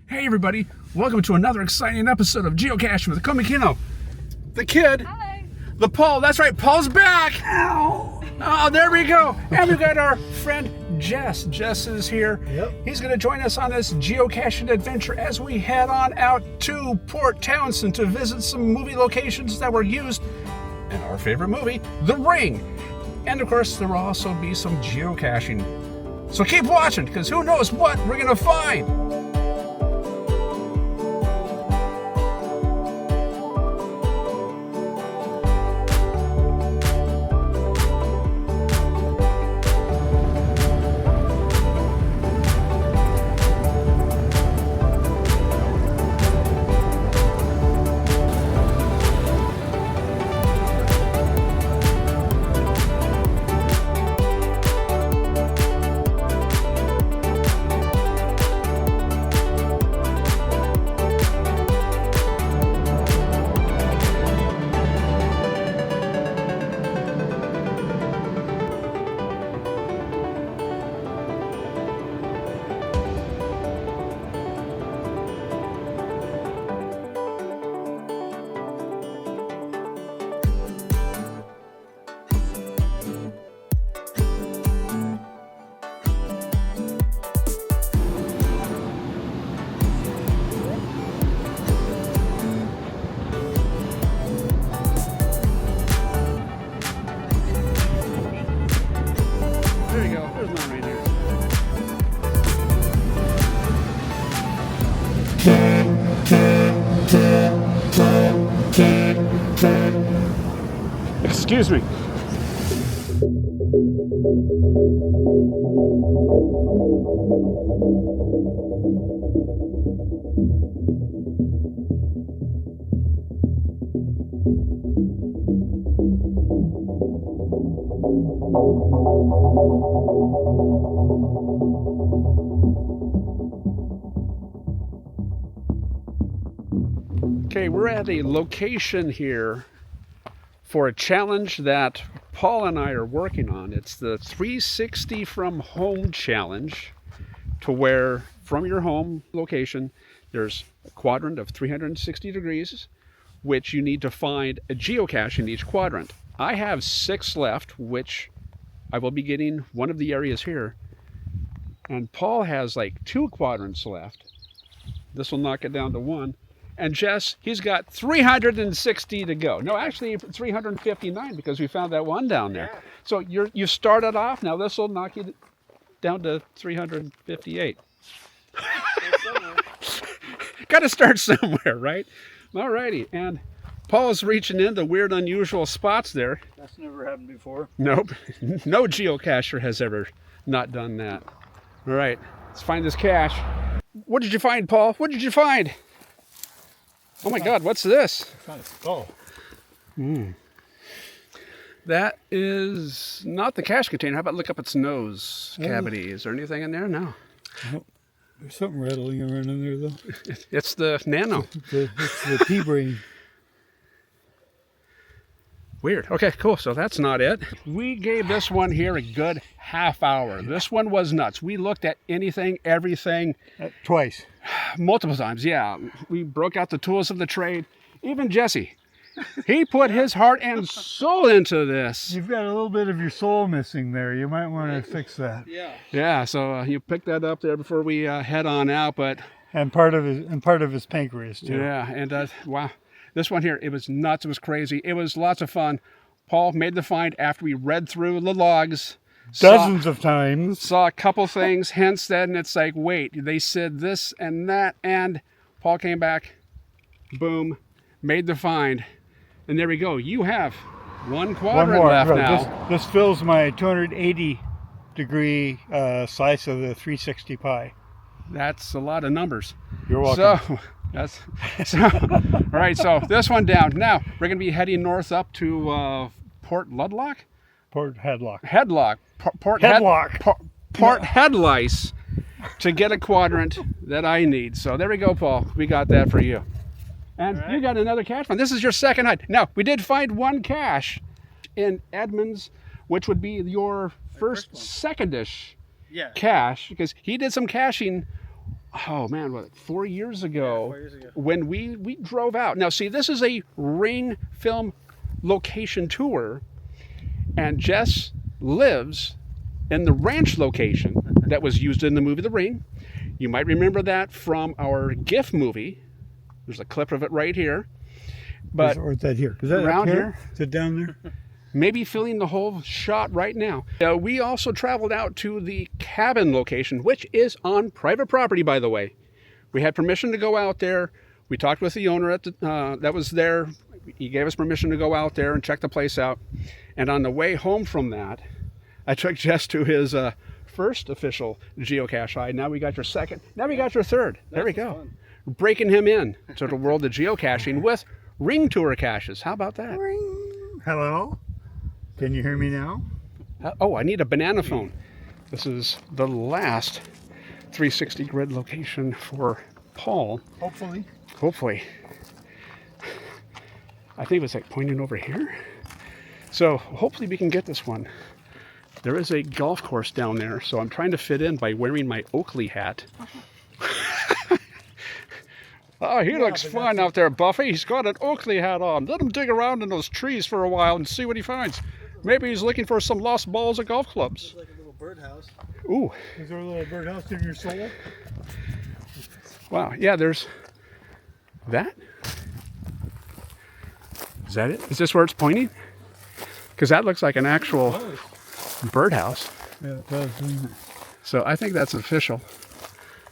Hey everybody, welcome to another exciting episode of Geocaching with Komikino. The kid, Hi. the Paul, that's right, Paul's back! Ow! Oh, there we go. And we've got our friend Jess. Jess is here. Yep. He's going to join us on this geocaching adventure as we head on out to Port Townsend to visit some movie locations that were used in our favorite movie, The Ring. And of course, there will also be some geocaching. So keep watching, because who knows what we're going to find. There you go. There's none right here. Excuse me. Okay, we're at a location here for a challenge that Paul and I are working on. It's the 360 from home challenge, to where from your home location there's a quadrant of 360 degrees, which you need to find a geocache in each quadrant. I have 6 left, which I will be getting one of the areas here, and Paul has like 2 quadrants left. This will knock it down to 1. And Jess, he's got 360 to go. No, actually 359, because we found that one down there. Yeah. So you started off. Now this will knock you down to 358. Got to start somewhere, right? All righty. And Paul's reaching into weird, unusual spots there. That's never happened before. Nope. No geocacher has ever not done that. All right. Let's find this cache. What did you find, Paul? What did you find? Oh my God, what's this? I found a skull. That is not the cache container. How about look up its nose cavity? Is there anything in there? No. Oh, there's something rattling around in there, though. It's the nano. It's the T-brain. Weird. Okay, cool. So that's not it. We gave this one here a good half hour. This one was nuts. We looked at anything, everything. Twice. Multiple times, yeah. We broke out the tools of the trade. Even Jesse, he put his heart and soul into this. You've got a little bit of your soul missing there. You might want to fix that. Yeah, so you picked that up there before we head on out, but And part of his pancreas too. yeah, and wow. This one here, it was nuts, it was crazy. It was lots of fun. Paul made the find after we read through the logs. Dozens of times. Saw a couple things, hence that, and it's like, wait, they said this and that, and Paul came back, boom, made the find. And there we go. You have one quadrant left now. This fills my 280 degree slice of the 360 pie. That's a lot of numbers. You're welcome. So, all right, so this one down. Now, we're going to be heading north up to Port Ludlock? Port Headlock. Headlock. Port Headlock. Port Headlice to get a quadrant that I need. So there we go, Paul. We got that for you. And right. You got another cache find. This is your second hide. Now, we did find one cache in Edmonds, which would be your first second-ish cache, because he did some caching oh man, what, 4 years ago, Yeah, 4 years ago. when we drove out. Now, see, this is a Ring film location tour, and Jess lives in the ranch location that was used in the movie The Ring. You might remember that from our GIF movie. There's a clip of it right here. But or is that here? Is that around up here? Is it down there? Maybe filling the whole shot right now. We also traveled out to the cabin location, which is on private property, by the way. We had permission to go out there. We talked with the owner at that was there. He gave us permission to go out there and check the place out. And on the way home from that, I took Jess to his first official geocache hide. Now we got your second. Now we got your third. There we go. Fun. Breaking him in to the world of geocaching with Ring Tour caches. How about that? Ring. Hello? Can you hear me now? Oh, I need a banana phone. This is the last 360 grid location for Paul. Hopefully. Hopefully. I think it was like pointing over here. So hopefully we can get this one. There is a golf course down there, so I'm trying to fit in by wearing my Oakley hat. Oh, he looks fun out there, Buffy. He's got an Oakley hat on. Let him dig around in those trees for a while and see what he finds. Maybe he's looking for some lost balls of golf clubs. It's like a little birdhouse. Ooh, Is there a little birdhouse in your soul? wow. Yeah, there's that. Is that it? Is this where it's pointing? Because that looks like an actual birdhouse. Yeah, it does. So I think that's official.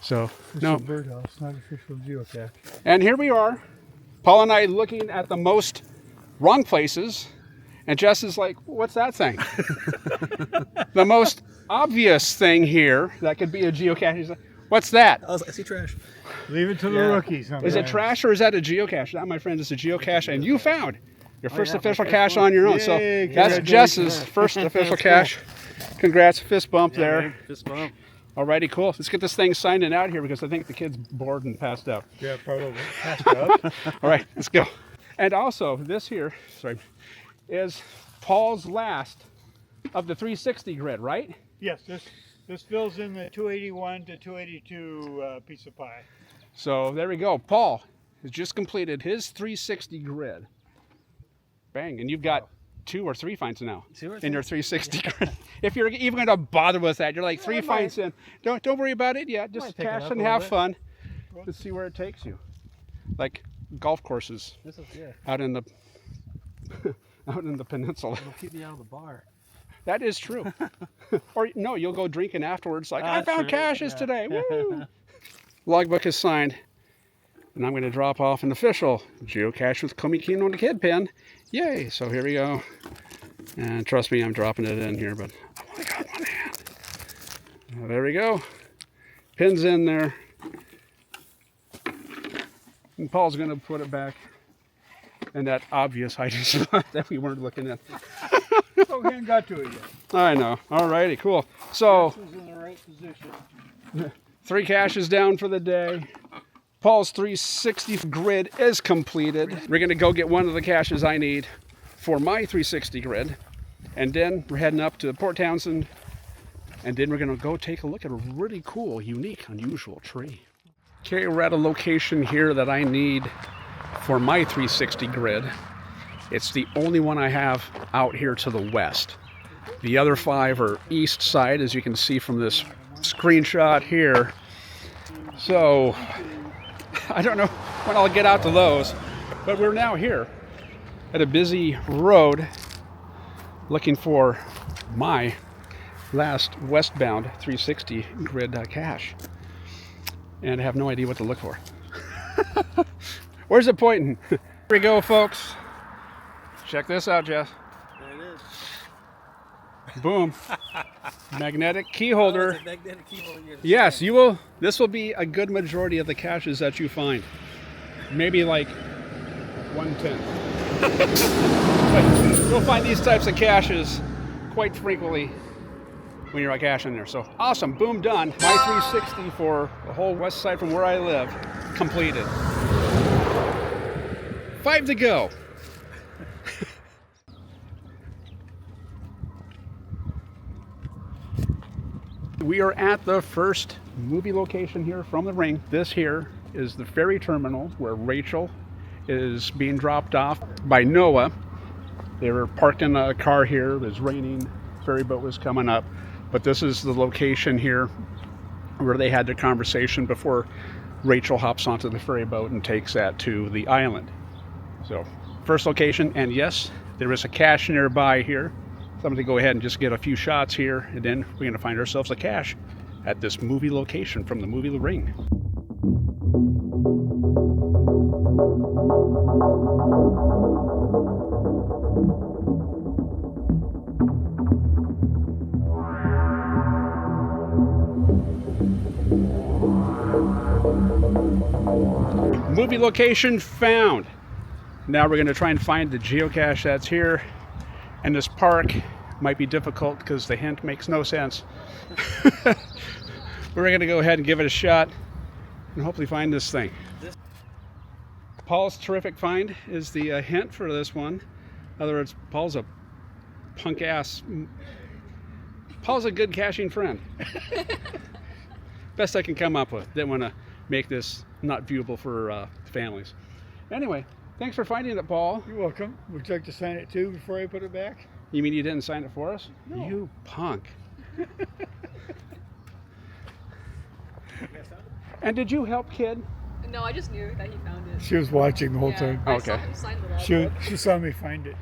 So, no. Birdhouse, not official geocache. And here we are, Paul and I looking at the most wrong places, and Jess is like, what's that thing? The most obvious thing here that could be a geocache is like, what's that? I see trash. Leave it to the rookies. Sometimes. Is it trash or is that a geocache? That, my friend, is a geocache, and you found your first official cache on your own. So Yay, that's Jess's first official cache. Congrats, fist bump there. Fist bump. Alrighty, cool. Let's get this thing signed and out here because I think the kid's bored and passed out. Yeah, probably. Passed out. All right, let's go. And also, this here, sorry, is Paul's last of the 360 grid, right? Yes, this fills in the 281 to 282 piece of pie. So there we go. Paul has just completed his 360 grid. Bang, and you've got 2 or 3 finds now 2 or in your 360 grid. If you're even going to bother with that, you're like 3 finds in. Don't worry about it yet. Just pick it cash up and a little have bit. fun. Let's see where it takes you. Like golf courses This is good. out in the out in the peninsula. It'll keep me out of the bar. That is true. Or no, you'll go drinking afterwards like, I found True. caches Yeah. today. Woo! Logbook is signed. And I'm going to drop off an official geocache with Komikino and the kid pin. Yay! So here we go. And trust me, I'm dropping it in here, but I've only got one hand. Well, there we go. Pin's in there. And Paul's going to put it back in that obvious hiding spot that we weren't looking at. Oh, we haven't got to it yet. I know. Alrighty, cool. So, This is in the right position. 3 caches down for the day. Paul's 360 grid is completed. We're going to go get one of the caches I need for my 360 grid. And then we're heading up to Port Townsend. And then we're going to go take a look at a really cool, unique, unusual tree. Okay, we're at a location here that I need for my 360 grid. It's the only one I have out here to the west. The other 5 are east side, as you can see from this screenshot here. So, I don't know when I'll get out to those, but we're now here at a busy road looking for my last westbound 360 grid cache. And I have no idea what to look for. Where's it pointing? Here we go, folks. Check this out, Jeff. There it is. Boom. Magnetic key holder. It's a magnetic keyboard in your Yes, you will. This will be a good majority of the caches that you find. Maybe like 1/10. But you'll find these types of caches quite frequently when you're caching there. So awesome, boom, done. My 360 for the whole west side from where I live, completed. 5 to go. We are at the first movie location here from the Ring. This here is the ferry terminal where Rachel is being dropped off by Noah. They were parked in a car here. It was raining. Ferry boat was coming up. But this is the location here where they had the conversation before Rachel hops onto the ferry boat and takes that to the island. So first location, and yes, there is a cache nearby here. So I'm going to go ahead and just get a few shots here, and then we're going to find ourselves a cache at this movie location from the movie The Ring. Movie location found. Now we're going to try and find the geocache that's here. And this park might be difficult because the hint makes no sense. We're going to go ahead and give it a shot and hopefully find this thing. Paul's terrific find is the hint for this one. In other words, Paul's a punk ass. Paul's a good caching friend. Best I can come up with. Didn't want to make this not viewable for families. Anyway, thanks for finding it, Paul. You're welcome. Would you like to sign it too before I put it back? You mean you didn't sign it for us? No. You punk. And did you help Kid? No, I just knew that he found it. She was watching the whole time. I Okay. saw him sign the log. She saw me find it.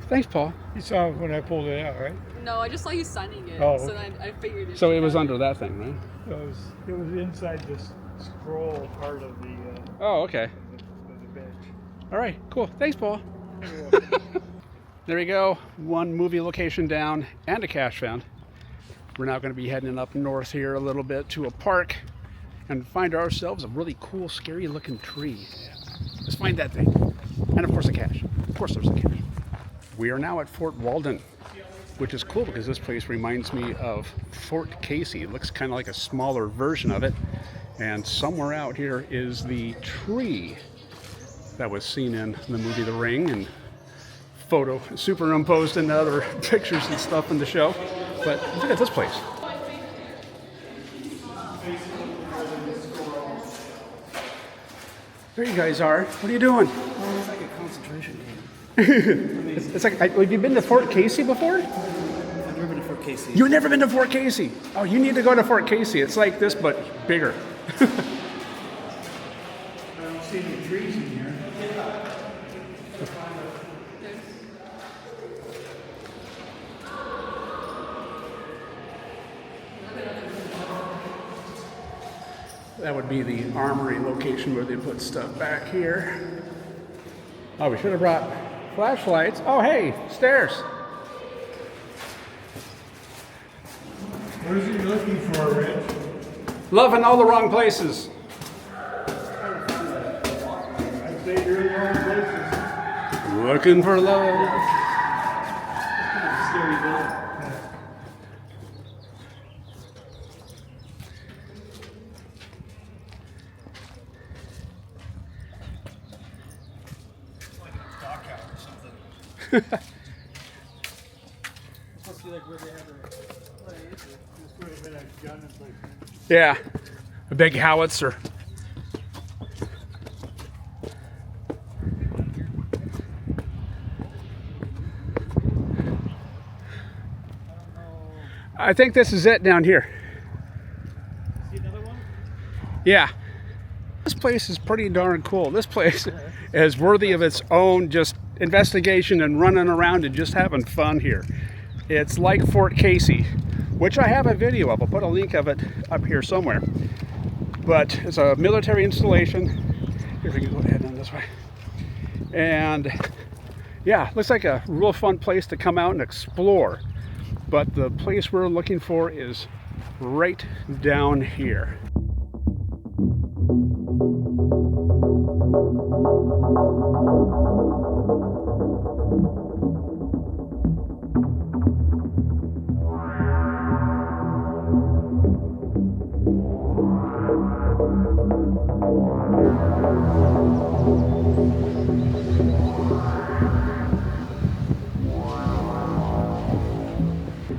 Thanks, Paul. You saw it when I pulled it out, right? No, I just saw you signing it. Oh, So okay. then I figured it. So it was under that thing, right? It was inside this scroll part of the Oh, okay. of the bench. All right, cool. Thanks, Paul. You're welcome. There we go. One movie location down and a cache found. We're now going to be heading up north here a little bit to a park and find ourselves a really cool, scary looking tree. Let's find that thing. And of course a cache. Of course there's a cache. We are now at Fort Walden, which is cool because this place reminds me of Fort Casey. It looks kind of like a smaller version of it. And somewhere out here is the tree that was seen in the movie The Ring and photo superimposed into other pictures and stuff in the show. But look at this place. There you guys are. What are you doing? It's like a concentration game. It's like, have you been to Fort Casey before? I've never been to Fort Casey. You've never been to Fort Casey? Oh, you need to go to Fort Casey. It's like this, but bigger. I don't see any trees in here. That would be the armory location where they put stuff back here. Oh, we should have brought flashlights. Oh, hey, stairs. What is he looking for, Rich? Love in all the wrong places. I'd say you're in the wrong places. Looking for love. Scary building. Supposed to be like where they have their This would have been a gun emplacement. Yeah, a big howitzer. I think this is it down here. See another one? Yeah. This place is pretty darn cool. This place is worthy of its own just investigation and running around and just having fun here. It's like Fort Casey, which I have a video of. I'll put a link of it up here somewhere. But it's a military installation. Here we can go ahead and this way. And yeah, looks like a real fun place to come out and explore. But the place we're looking for is right down here.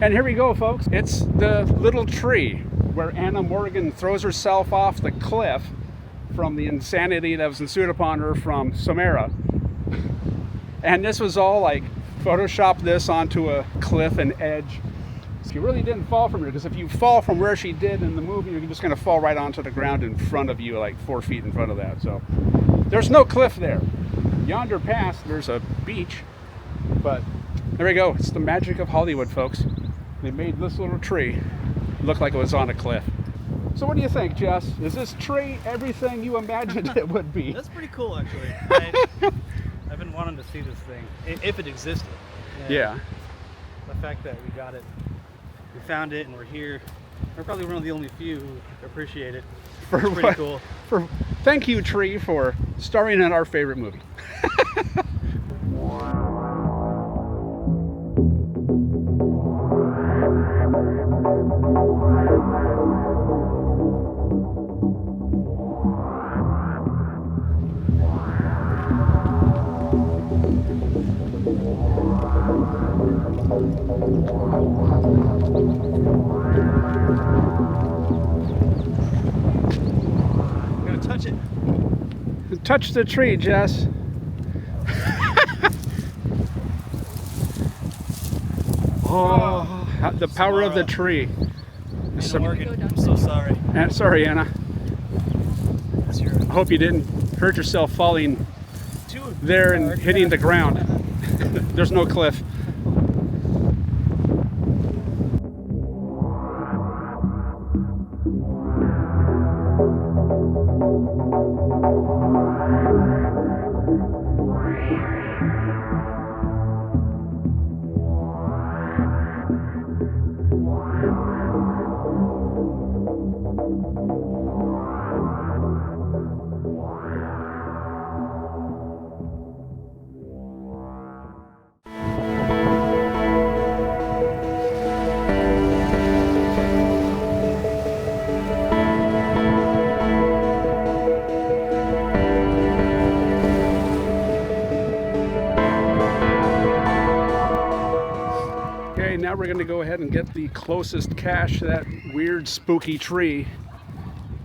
And here we go, folks. It's the little tree where Anna Morgan throws herself off the cliff from the insanity that was ensued upon her from Samara. And this was all like Photoshop this onto a cliff and edge. She really didn't fall from here, because if you fall from where she did in the movie, you're just going to fall right onto the ground in front of you, like 4 feet in front of that. So there's no cliff there. Yonder past, there's a beach, but there we go. It's the magic of Hollywood, folks. They made this little tree look like it was on a cliff. So what do you think, Jess? Is this tree everything you imagined it would be? That's pretty cool, actually. I've been wanting to see this thing, if it existed. And Yeah. the fact that we got it, we found it, and we're here. We're probably one of the only few who appreciate it. For It's pretty what? cool. Thank you, tree, for starring in our favorite movie. I'm gonna touch it. Touch the tree, Jess. Oh, the power of the tree. Anna Morgan, I'm so sorry. Sorry, Anna. That's your I hope you didn't hurt yourself falling there and hitting the ground. There's no cliff. Okay, now we're going to go ahead and get the closest cache to that weird spooky tree.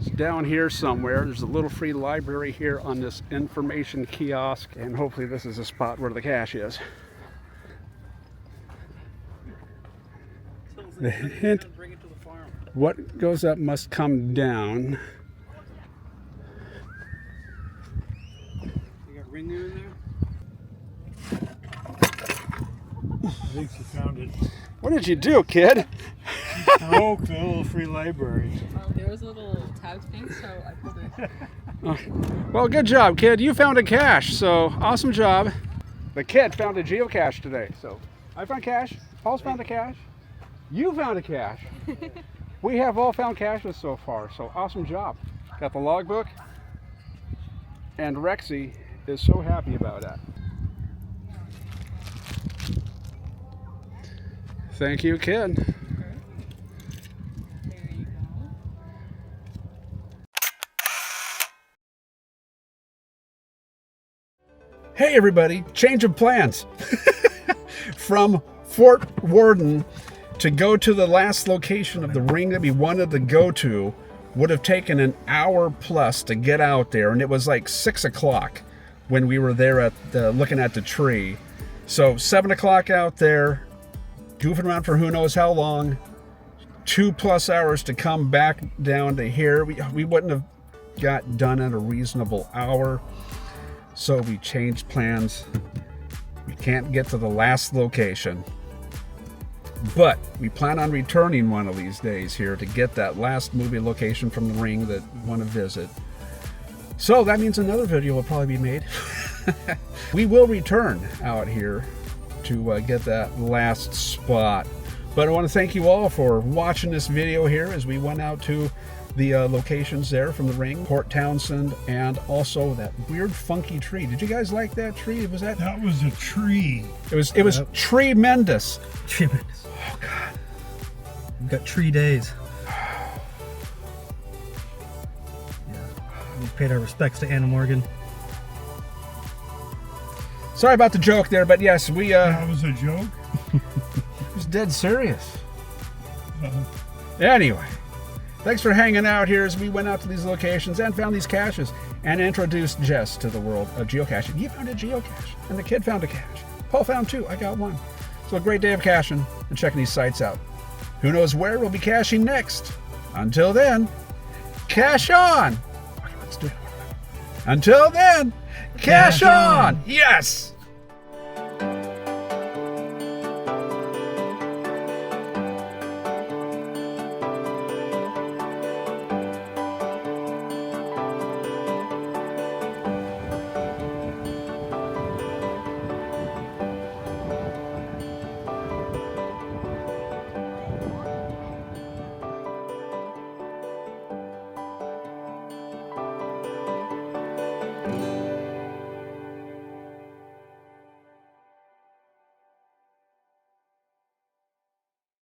It's down here somewhere. There's a little free library here on this information kiosk, and hopefully this is a spot where the cache is. The hint, Bring it to the farm. what goes up must come down. You got Ring in there? I think she found it. What did you do, kid? Broke the little free library. There was a little tab thing, so I pulled it. Well, good job, kid. You found a cache, so awesome job. The kid found a geocache today, so I found cache. Paul's found a cache. You found a cache. We have all found caches so far, so awesome job. Got the logbook, and Rexy is so happy about that. Thank you, kid. There you go. Hey everybody, change of plans. From Fort Worden to go to the last location of the ring that we wanted to go to would have taken an hour plus to get out there, and it was like 6 o'clock when we were there at looking at the tree. So 7 o'clock out there, goofing around for who knows how long, 2+ hours to come back down to here. We wouldn't have got done in a reasonable hour. So we changed plans. We can't get to the last location, but we plan on returning one of these days here to get that last movie location from the ring that we want to visit. So that means another video will probably be made. We will return out here to get that last spot. But I want to thank you all for watching this video here as we went out to the locations there from the ring, Port Townsend, and also that weird funky tree. Did you guys like that tree? Was that? That was a tree. It was tremendous. Tremendous. Oh God. We've got 3 days. We paid our respects to Anna Morgan. Sorry about the joke there, but yes, we That was a joke. it was dead serious. Anyway, thanks for hanging out here as we went out to these locations and found these caches and introduced Jess to the world of geocaching. He found a geocache, and the kid found a cache. Paul found 2. I got 1. So a great day of caching and checking these sites out. Who knows where we'll be caching next? Until then, cache on! Okay, let's do it. Until then, cache on! Yes!